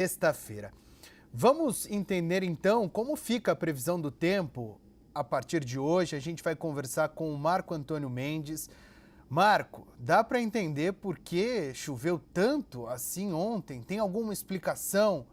Sexta-feira. Vamos entender então como fica a previsão do tempo a partir de hoje. A gente vai conversar com o Marco Antônio Mendes. Marco, dá para entender por que choveu tanto assim ontem? Tem alguma explicação?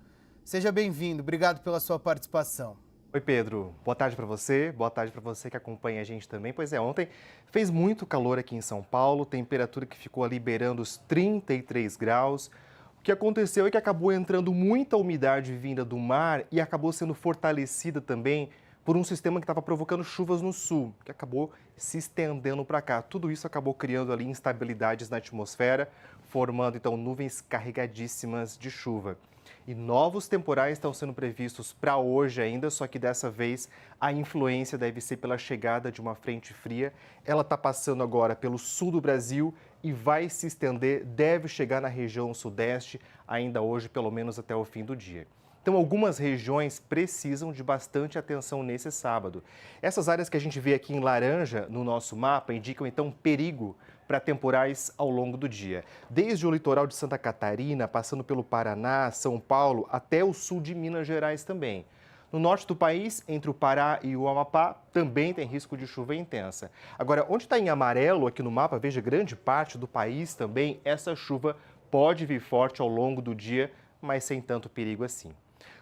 Seja bem-vindo, obrigado pela sua participação. Oi, Pedro. Boa tarde para você que acompanha a gente também. Pois é, ontem fez muito calor aqui em São Paulo, temperatura que ficou ali beirando os 33 graus. O que aconteceu é que acabou entrando muita umidade vinda do mar e acabou sendo fortalecida também por um sistema que estava provocando chuvas no sul, que acabou se estendendo para cá. Tudo isso acabou criando ali instabilidades na atmosfera, formando então nuvens carregadíssimas de chuva. E novos temporais estão sendo previstos para hoje ainda, só que dessa vez a influência deve ser pela chegada de uma frente fria. Ela está passando agora pelo sul do Brasil e vai se estender, deve chegar na região sudeste ainda hoje, pelo menos até o fim do dia. Então, algumas regiões precisam de bastante atenção nesse sábado. Essas áreas que a gente vê aqui em laranja no nosso mapa indicam, então, perigo para temporais ao longo do dia. Desde o litoral de Santa Catarina, passando pelo Paraná, São Paulo, até o sul de Minas Gerais também. No norte do país, entre o Pará e o Amapá, também tem risco de chuva intensa. Agora, onde está em amarelo aqui no mapa, veja, grande parte do país também, essa chuva pode vir forte ao longo do dia, mas sem tanto perigo assim.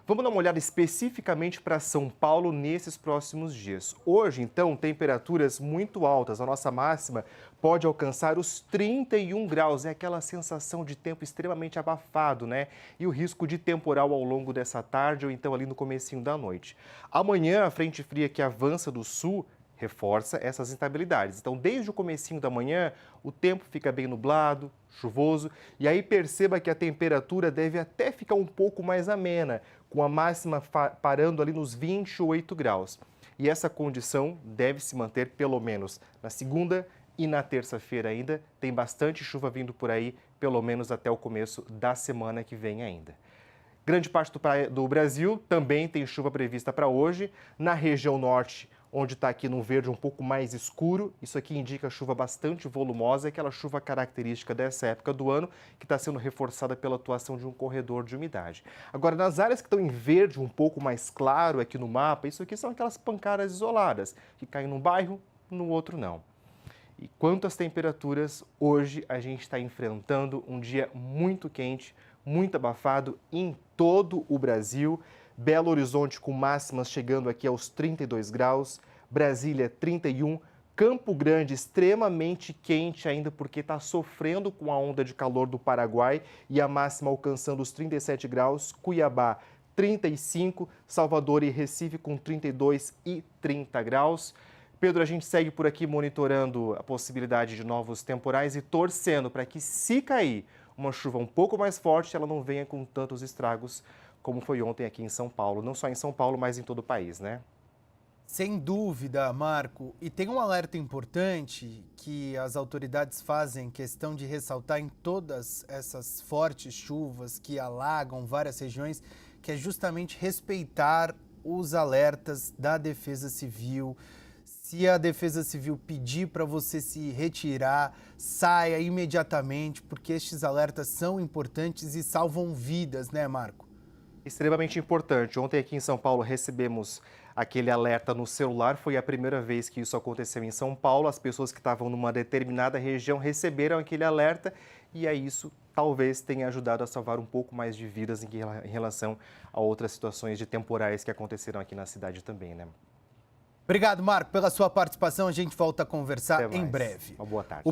Vamos dar uma olhada especificamente para São Paulo nesses próximos dias. Hoje, então, temperaturas muito altas. A nossa máxima pode alcançar os 31 graus. É aquela sensação de tempo extremamente abafado, né? E o risco de temporal ao longo dessa tarde ou então ali no comecinho da noite. Amanhã, a frente fria que avança do sul reforça essas instabilidades. Então, desde o comecinho da manhã, o tempo fica bem nublado, chuvoso, e aí perceba que a temperatura deve até ficar um pouco mais amena, com a máxima parando ali nos 28 graus. E essa condição deve se manter pelo menos na segunda e na terça-feira ainda. Tem bastante chuva vindo por aí, pelo menos até o começo da semana que vem ainda. Grande parte do Brasil também tem chuva prevista para hoje. Na região norte, onde está aqui num verde um pouco mais escuro, isso aqui indica chuva bastante volumosa, aquela chuva característica dessa época do ano, que está sendo reforçada pela atuação de um corredor de umidade. Agora, nas áreas que estão em verde um pouco mais claro aqui no mapa, isso aqui são aquelas pancadas isoladas, que caem num bairro, no outro não. E quanto às temperaturas, hoje a gente está enfrentando um dia muito quente, muito abafado em todo o Brasil. Belo Horizonte com máximas chegando aqui aos 32 graus, Brasília 31, Campo Grande extremamente quente ainda porque está sofrendo com a onda de calor do Paraguai e a máxima alcançando os 37 graus, Cuiabá 35, Salvador e Recife com 32 e 30 graus. Pedro, a gente segue por aqui monitorando a possibilidade de novos temporais e torcendo para que, se cair uma chuva um pouco mais forte, ela não venha com tantos estragos como foi ontem aqui em São Paulo. Não só em São Paulo, mas em todo o país, né? Sem dúvida, Marco. E tem um alerta importante que as autoridades fazem questão de ressaltar em todas essas fortes chuvas que alagam várias regiões, que é justamente respeitar os alertas da Defesa Civil. Se a Defesa Civil pedir para você se retirar, saia imediatamente, porque estes alertas são importantes e salvam vidas, né, Marco? Extremamente importante. Ontem aqui em São Paulo recebemos aquele alerta no celular. Foi a primeira vez que isso aconteceu em São Paulo. As pessoas que estavam numa determinada região receberam aquele alerta e aí isso talvez tenha ajudado a salvar um pouco mais de vidas em relação a outras situações de temporais que aconteceram aqui na cidade também, né? Obrigado, Marco, pela sua participação. A gente volta a conversar Até em mais. breve. Uma boa tarde.